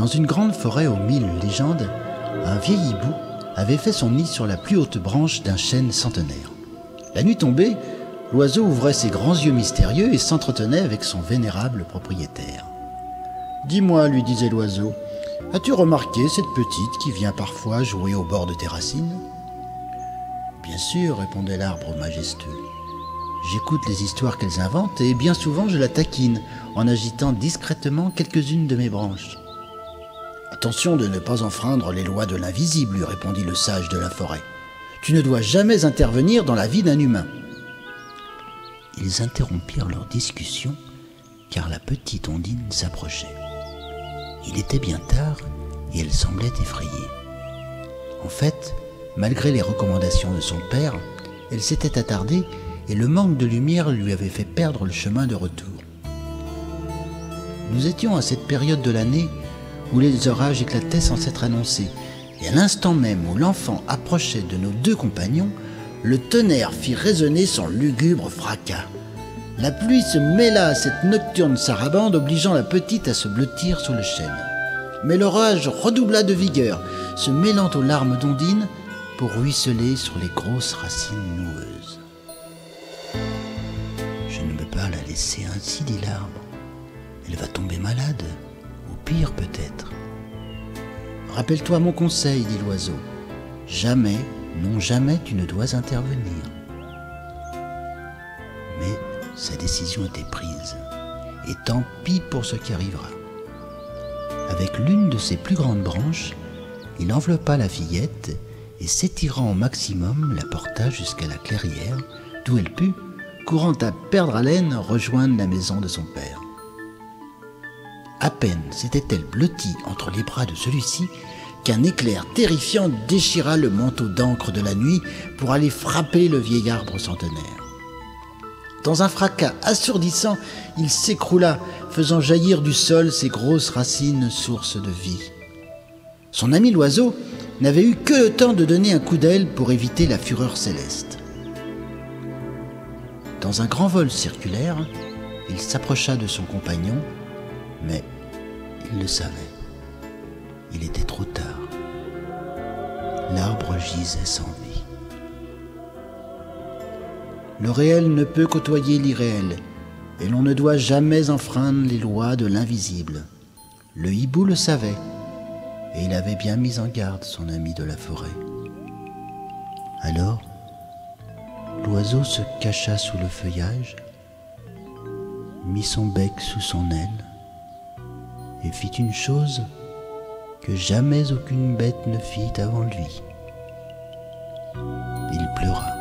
Dans une grande forêt aux 1000 légendes, un vieil hibou avait fait son nid sur la plus haute branche d'un chêne centenaire. La nuit tombée, l'oiseau ouvrait ses grands yeux mystérieux et s'entretenait avec son vénérable propriétaire. « Dis-moi, lui disait l'oiseau, as-tu remarqué cette petite qui vient parfois jouer au bord de tes racines ?»« Bien sûr, répondait l'arbre majestueux. J'écoute les histoires qu'elles inventent et bien souvent je la taquine en agitant discrètement quelques-unes de mes branches. »« Attention de ne pas enfreindre les lois de l'invisible, lui répondit le sage de la forêt. Tu ne dois jamais intervenir dans la vie d'un humain. » Ils interrompirent leur discussion car la petite Ondine s'approchait. Il était bien tard et elle semblait effrayée. En fait, malgré les recommandations de son père, elle s'était attardée et le manque de lumière lui avait fait perdre le chemin de retour. Nous étions à cette période de l'année où les orages éclataient sans s'être annoncés, et à l'instant même où l'enfant approchait de nos deux compagnons, le tonnerre fit résonner son lugubre fracas. La pluie se mêla à cette nocturne sarabande, obligeant la petite à se blottir sous le chêne. Mais l'orage redoubla de vigueur, se mêlant aux larmes d'Ondine pour ruisseler sur les grosses racines noueuses. « Je ne peux pas la laisser ainsi, dit l'arbre. Elle va tomber malade, ou pire peut-être. »« Rappelle-toi mon conseil, dit l'oiseau. Jamais, non jamais tu ne dois intervenir. » Mais sa décision était prise, et tant pis pour ce qui arrivera. Avec l'une de ses plus grandes branches, il enveloppa la fillette et s'étirant au maximum, la porta jusqu'à la clairière, d'où elle put, courant à perdre haleine, rejoindre la maison de son père. À peine s'était-elle blottie entre les bras de celui-ci qu'un éclair terrifiant déchira le manteau d'encre de la nuit pour aller frapper le vieil arbre centenaire. Dans un fracas assourdissant, il s'écroula, faisant jaillir du sol ses grosses racines sources de vie. Son ami l'oiseau n'avait eu que le temps de donner un coup d'aile pour éviter la fureur céleste. Dans un grand vol circulaire, il s'approcha de son compagnon, mais il le savait. Il était trop tard. L'arbre gisait sans vie. Le réel ne peut côtoyer l'irréel, et l'on ne doit jamais enfreindre les lois de l'invisible. Le hibou le savait, et il avait bien mis en garde son ami de la forêt. Alors, l'oiseau se cacha sous le feuillage, mit son bec sous son aile, et fit une chose que jamais aucune bête ne fit avant lui. Il pleura.